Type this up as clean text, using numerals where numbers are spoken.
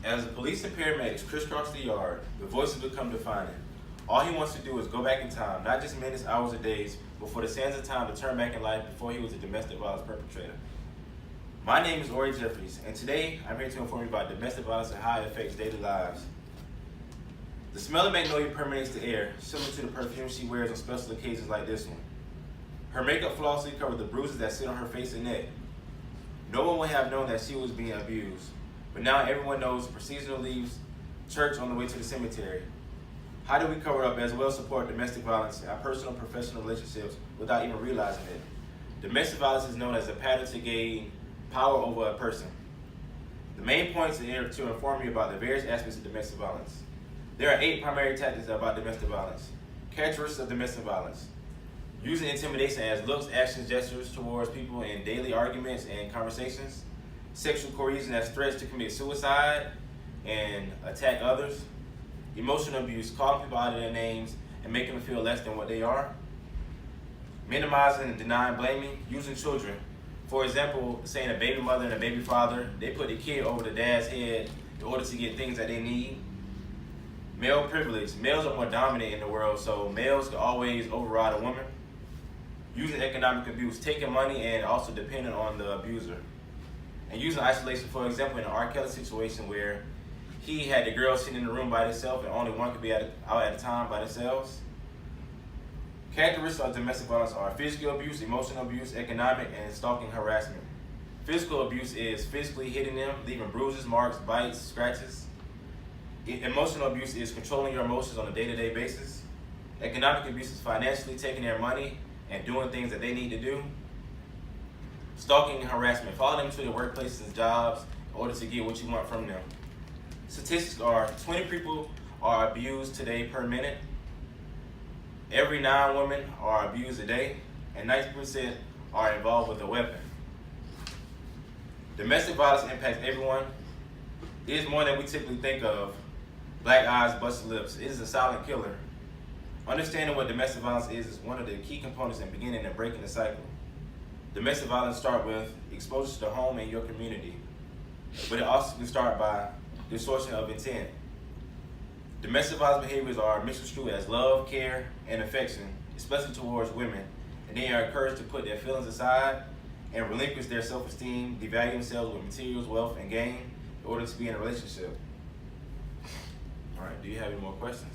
As the police and paramedics crisscross the yard, the voices become defining. All he wants to do is go back in time, not just minutes, hours, or days, but for the sands of time to turn back in life before he was a domestic violence perpetrator. My name is Ori Jeffries, and today I'm here to inform you about domestic violence and how it affects daily lives. The smell of magnolia permeates the air, similar to the perfume she wears on special occasions like this one. Her makeup flawlessly covers the bruises that sit on her face and neck. No one would have known that she was being abused, but now everyone knows the processional leaves church on the way to the cemetery. How do we cover up as well as support domestic violence in our personal and professional relationships without even realizing it? Domestic violence is known as a pattern to gain power over a person. The main points are here to inform you about the various aspects of domestic violence. There are 8 primary tactics about domestic violence. Characteristics of domestic violence: using intimidation as looks, actions, gestures towards people in daily arguments and conversations. Sexual coercion as threats to commit suicide and attack others. Emotional abuse, calling people out of their names and making them feel less than what they are. Minimizing and denying blaming, using children. For example, saying a baby mother and a baby father, they put the kid over the dad's head in order to get things that they need. Male privilege. Males are more dominant in the world, so males can always override a woman. Using economic abuse, taking money and also depending on the abuser. And using isolation, for example, in an R. Kelly situation where he had the girl sitting in the room by themselves and only one could be out at a time by themselves. Characteristics of domestic violence are physical abuse, emotional abuse, economic, and stalking harassment. Physical abuse is physically hitting them, leaving bruises, marks, bites, scratches. Emotional abuse is controlling your emotions on a day-to-day basis. Economic abuse is financially taking their money and doing things that they need to do. Stalking and harassment, follow them to their workplaces and jobs in order to get what you want from them. Statistics are 20 people are abused today per minute. Every 9 women are abused a day, and 90% are involved with a weapon. Domestic violence impacts everyone. It is more than we typically think of. Black eyes, busted lips. It is a silent killer. Understanding what domestic violence is one of the key components in beginning and breaking the cycle. Domestic violence starts with exposure to the home and your community, but it also can start by distortion of intent. Domestic violence behaviors are misconstrued as love, care, and affection, especially towards women, and they are encouraged to put their feelings aside and relinquish their self-esteem, devalue themselves with materials, wealth, and gain in order to be in a relationship. All right, do you have any more questions?